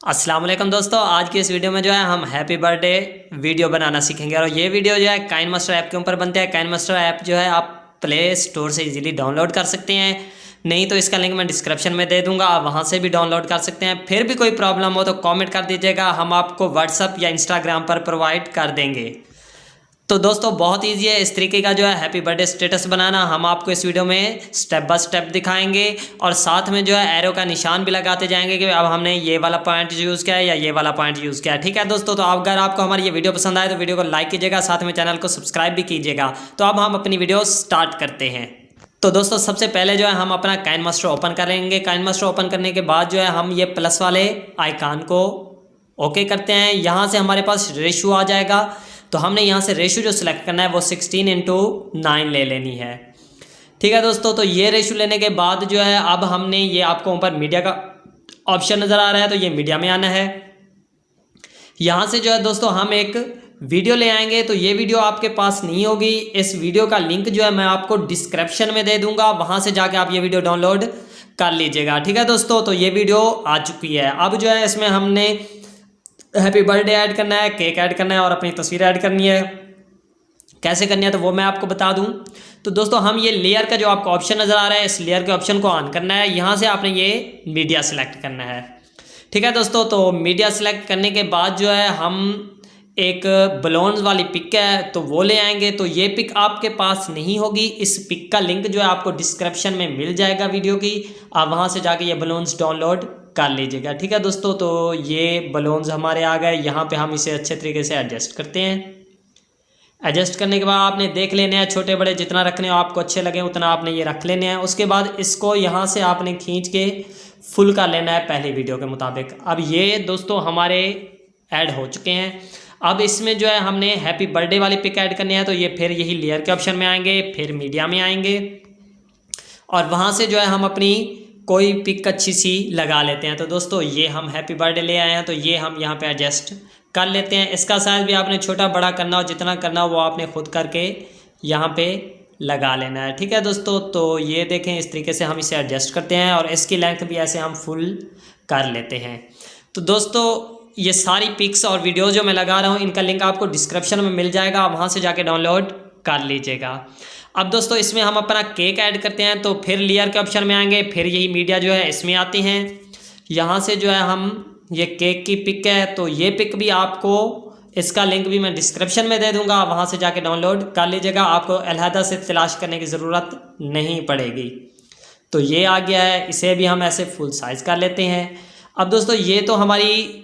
अस्सलाम वालेकुम दोस्तों, आज की इस वीडियो में जो है हम हैप्पी बर्थडे वीडियो बनाना सीखेंगे। और ये वीडियो जो है काइनमास्टर ऐप के ऊपर बनते हैं। काइनमास्टर ऐप जो है आप प्ले स्टोर से इजीली डाउनलोड कर सकते हैं, नहीं तो इसका लिंक मैं डिस्क्रिप्शन में दे दूंगा, आप वहाँ से भी डाउनलोड कर सकते हैं। फिर भी कोई प्रॉब्लम हो तो कमेंट कर दीजिएगा, हम आपको व्हाट्सअप या इंस्टाग्राम पर प्रोवाइड कर देंगे। तो दोस्तों बहुत ईजी है इस तरीके का जो है हैप्पी बर्थडे स्टेटस बनाना। हम आपको इस वीडियो में स्टेप बाय स्टेप दिखाएंगे और साथ में जो है एरो का निशान भी लगाते जाएंगे कि अब हमने ये वाला पॉइंट यूज़ किया है या ये वाला पॉइंट यूज़ किया है। ठीक है दोस्तों, तो अगर आपको हमारी ये वीडियो पसंद आए तो वीडियो को लाइक कीजिएगा, साथ में चैनल को सब्सक्राइब भी कीजिएगा। तो अब हम अपनी वीडियो स्टार्ट करते हैं। तो दोस्तों सबसे पहले जो है हम अपना काइनमास्टर ओपन करेंगे। काइनमास्टर ओपन करने के बाद जो है हम ये प्लस वाले आइकॉन को ओके करते हैं। यहाँ से हमारे पास रेशो आ जाएगा, तो हमने यहाँ से रेशो जो सिलेक्ट करना है वो 16:9 ले लेनी है। ठीक है दोस्तों, तो ये रेशो लेने के बाद जो है अब हमने ये आपको ऊपर मीडिया का ऑप्शन नज़र आ रहा है, तो ये मीडिया में आना है। यहाँ से जो है दोस्तों हम एक वीडियो ले आएंगे, तो ये वीडियो आपके पास नहीं होगी। इस वीडियो का लिंक जो है मैं आपको डिस्क्रिप्शन में दे दूंगा, वहाँ से जाके आप ये वीडियो डाउनलोड कर लीजिएगा। ठीक है दोस्तों, तो ये वीडियो आ चुकी है। अब जो है इसमें हमने हैप्पी बर्थडे ऐड करना है, केक ऐड करना है और अपनी तस्वीर ऐड करनी है। कैसे करनी है तो वो मैं आपको बता दूं। तो दोस्तों हम ये लेयर का जो आपको ऑप्शन नज़र आ रहा है, इस लेयर के ऑप्शन को ऑन करना है। यहाँ से आपने ये मीडिया सेलेक्ट करना है। ठीक है दोस्तों, तो मीडिया सेलेक्ट करने के बाद जो है हम एक बलून्स वाली पिक है तो वो ले आएंगे। तो ये पिक आपके पास नहीं होगी, इस पिक का लिंक जो है आपको डिस्क्रिप्शन में मिल जाएगा वीडियो की, आप वहाँ से जाके ये बलून्स डाउनलोड कर लीजिएगा। ठीक है दोस्तों, तो ये बलून्स हमारे आ गए। यहाँ पे हम इसे अच्छे तरीके से एडजस्ट करते हैं। एडजस्ट करने के बाद आपने देख लेने हैं, छोटे बड़े जितना रखने हो आपको अच्छे लगे उतना आपने ये रख लेने हैं। उसके बाद इसको यहाँ से आपने खींच के फुल कर लेना है पहली वीडियो के मुताबिक। अब ये दोस्तों हमारे ऐड हो चुके हैं। अब इसमें जो है हमने हैप्पी बर्थडे वाली पिक ऐड करनी है, तो ये फिर यही लेयर के ऑप्शन में आएंगे, फिर मीडिया में आएंगे और वहाँ से जो है हम अपनी कोई पिक अच्छी सी लगा लेते हैं। तो दोस्तों ये हम हैप्पी बर्थडे ले आए हैं, तो ये हम यहाँ पे एडजस्ट कर लेते हैं। इसका साइज़ भी आपने छोटा बड़ा करना हो, जितना करना हो वो आपने खुद करके यहाँ पे लगा लेना है। ठीक है दोस्तों, तो ये देखें इस तरीके से हम इसे एडजस्ट करते हैं और इसकी लेंथ भी ऐसे हम फुल कर लेते हैं। तो दोस्तों ये सारी पिक्स और वीडियो जो मैं लगा रहा हूँ इनका लिंक आपको डिस्क्रिप्शन में मिल जाएगा, आप वहाँ से जाके डाउनलोड कर लीजिएगा। अब दोस्तों इसमें हम अपना केक ऐड करते हैं, तो फिर लेयर के ऑप्शन में आएंगे, फिर यही मीडिया जो है इसमें आते हैं। यहाँ से जो है हम ये केक की पिक है, तो ये पिक भी आपको, इसका लिंक भी मैं डिस्क्रिप्शन में दे दूंगा, वहाँ से जाके डाउनलोड कर लीजिएगा, आपको अलहदा से तलाश करने की ज़रूरत नहीं पड़ेगी। तो ये आ गया है, इसे भी हम ऐसे फुल साइज़ कर लेते हैं। अब दोस्तों ये तो हमारी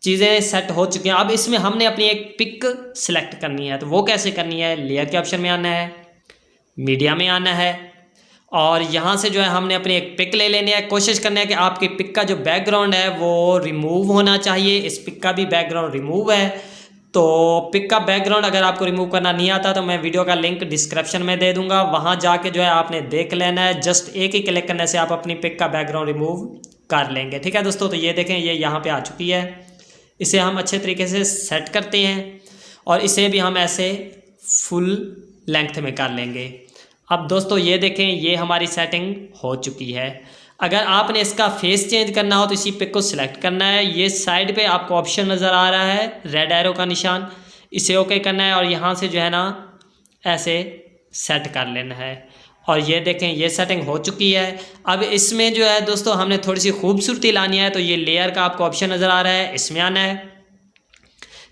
चीज़ें सेट हो चुकी हैं। अब इसमें हमने अपनी एक पिक सिलेक्ट करनी है, तो वो कैसे करनी है, लेयर के ऑप्शन में आना है, मीडिया में आना है और यहाँ से जो है हमने अपनी एक पिक ले लेनी है। कोशिश करना है कि आपकी पिक का जो बैकग्राउंड है वो रिमूव होना चाहिए। इस पिक का भी बैकग्राउंड रिमूव है, तो पिक का बैकग्राउंड अगर आपको रिमूव करना नहीं आता तो मैं वीडियो का लिंक डिस्क्रिप्शन में दे दूंगा, वहाँ जाके जो है आपने देख लेना है। जस्ट एक ही क्लिक करने से आप अपनी पिक का बैकग्राउंड रिमूव कर लेंगे। ठीक है दोस्तों, तो ये देखें ये यहाँ पर आ चुकी है। इसे हम अच्छे तरीके से सेट करते हैं और इसे भी हम ऐसे फुल लेंथ में कर लेंगे। अब दोस्तों ये देखें ये हमारी सेटिंग हो चुकी है। अगर आपने इसका फेस चेंज करना हो तो इसी पिक को सिलेक्ट करना है। ये साइड पे आपको ऑप्शन नज़र आ रहा है रेड एरो का निशान, इसे ओके करना है और यहाँ से जो है ना ऐसे सेट कर लेना है। और ये देखें ये सेटिंग हो चुकी है। अब इसमें जो है दोस्तों हमने थोड़ी सी खूबसूरती लानी है, तो ये लेयर का आपको ऑप्शन नज़र आ रहा है, इसमें आना है।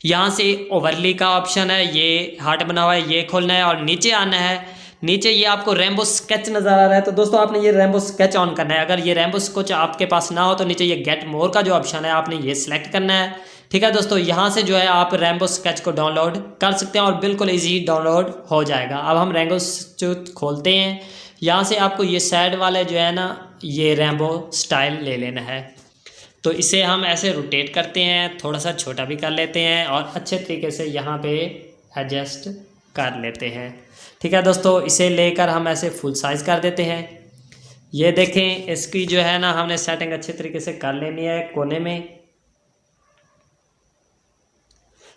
यहाँ से ओवरली का ऑप्शन है, ये हार्ट बना हुआ है, ये खोलना है और नीचे आना है। नीचे ये आपको रैम्बो स्केच नज़र आ रहा है, तो दोस्तों आपने ये रैम्बो स्केच ऑन करना है। अगर ये रैम्बो स्केच आपके पास ना हो तो नीचे ये गेट मोर का जो ऑप्शन है आपने ये सिलेक्ट करना है। ठीक है दोस्तों, यहाँ से जो है आप रैम्बो स्केच को डाउनलोड कर सकते हैं और बिल्कुल इजी डाउनलोड हो जाएगा। अब हम रैम्बो स्केच खोलते हैं, यहाँ से आपको ये साइड वाले जो है ना ये रैम्बो स्टाइल ले लेना है। तो इसे हम ऐसे रोटेट करते हैं, थोड़ा सा छोटा भी कर लेते हैं और अच्छे तरीके से यहाँ पे एडजस्ट कर लेते हैं। ठीक है दोस्तों, इसे लेकर हम ऐसे फुल साइज़ कर देते हैं। ये देखें इसकी जो है ना हमने सेटिंग अच्छे तरीके से कर लेनी है कोने में।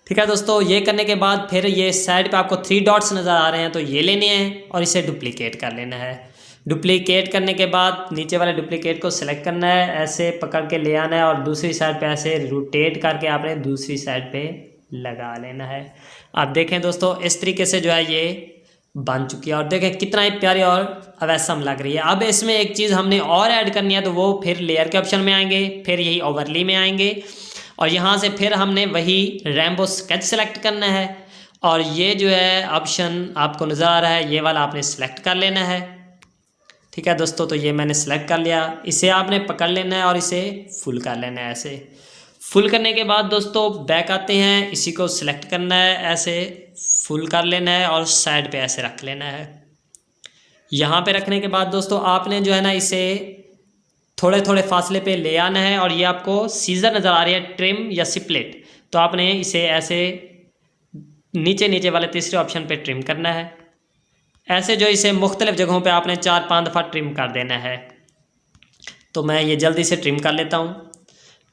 ठीक है दोस्तों, ये करने के बाद फिर ये साइड पे आपको 3 डॉट्स नज़र आ रहे हैं तो ये लेने हैं और इसे डुप्लीकेट कर लेना है। डुप्लीकेट करने के बाद नीचे वाले डुप्लीकेट को सिलेक्ट करना है, ऐसे पकड़ के ले आना है और दूसरी साइड पे ऐसे रोटेट करके आपने दूसरी साइड पे लगा लेना है। आप देखें दोस्तों, इस तरीके से जो है ये बन चुकी है और देखें कितना ही प्यारी और अवैसम लग रही है। अब इसमें एक चीज़ हमने और ऐड करनी है तो वो फिर लेयर के ऑप्शन में आएंगे, फिर यही ओवरली में आएंगे और यहाँ से फिर हमने वही रेनबो स्केच सेलेक्ट करना है और ये जो है ऑप्शन आपको नज़र आ रहा है ये वाला आपने सेलेक्ट कर लेना है। ठीक है दोस्तों, तो ये मैंने सेलेक्ट कर लिया, इसे आपने पकड़ लेना है और इसे फुल कर लेना है। ऐसे फुल करने के बाद दोस्तों बैक आते हैं, इसी को सिलेक्ट करना है, ऐसे फुल कर लेना है और साइड पे ऐसे रख लेना है। यहाँ पे रखने के बाद दोस्तों आपने जो है ना इसे थोड़े थोड़े फासले पे ले आना है और ये आपको सीजर नज़र आ रही है, ट्रिम या स्प्लिट, तो आपने इसे ऐसे नीचे नीचे वाले तीसरे ऑप्शन पे ट्रिम करना है। ऐसे जो इसे मुख्तलिफ जगहों पे आपने 4-5 दफ़ा ट्रिम कर देना है। तो मैं ये जल्दी से ट्रिम कर लेता हूँ।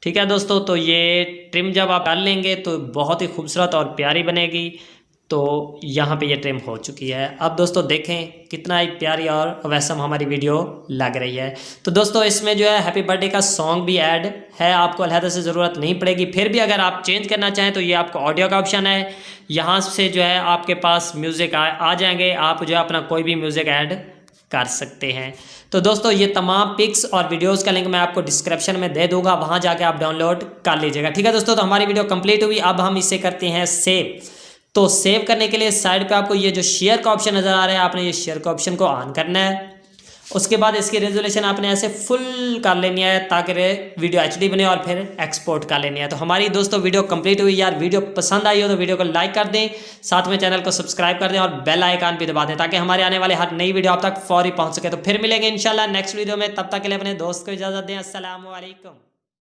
ठीक है दोस्तों, तो ये ट्रिम जब आप डाल लेंगे तो बहुत ही खूबसूरत और प्यारी बनेगी। तो यहाँ पे ये ट्रिम हो चुकी है। अब दोस्तों देखें कितना ही प्यारी और वैसम हमारी वीडियो लग रही है। तो दोस्तों इसमें जो है हैप्पी बर्थडे का सॉन्ग भी ऐड है, आपको अलहदा से ज़रूरत नहीं पड़ेगी। फिर भी अगर आप चेंज करना चाहें तो ये आपको ऑडियो का ऑप्शन है, यहाँ से जो है आपके पास म्यूज़िक आ जाएंगे, आप जो है अपना कोई भी म्यूज़िक ऐड कर सकते हैं। तो दोस्तों ये तमाम पिक्स और वीडियोस का लिंक मैं आपको डिस्क्रिप्शन में दे दूंगा, वहाँ जाके आप डाउनलोड कर लीजिएगा। ठीक है दोस्तों, तो हमारी वीडियो कंप्लीट हुई। अब हम इसे करते हैं सेव। तो सेव करने के लिए साइड पे आपको ये जो शेयर का ऑप्शन नज़र आ रहा है, आपने ये शेयर का ऑप्शन को ऑन करना है। उसके बाद इसकी रेजोल्यूशन आपने ऐसे फुल कर लेनी है ताकि वीडियो HD बने और फिर एक्सपोर्ट कर लेनी है। तो हमारी दोस्तों वीडियो कंप्लीट हुई। यार वीडियो पसंद आई हो तो वीडियो को लाइक कर दें, साथ में चैनल को सब्सक्राइब कर दें और बेल आइकन भी दबा दें ताकि हमारे आने वाले हर नई वीडियो आप तक फौरी पहुंच सके। तो फिर मिलेंगे इंशाल्लाह नेक्स्ट वीडियो में, तब तक के लिए अपने दोस्त को इजाज़त दें। अस्सलाम वालेकुम।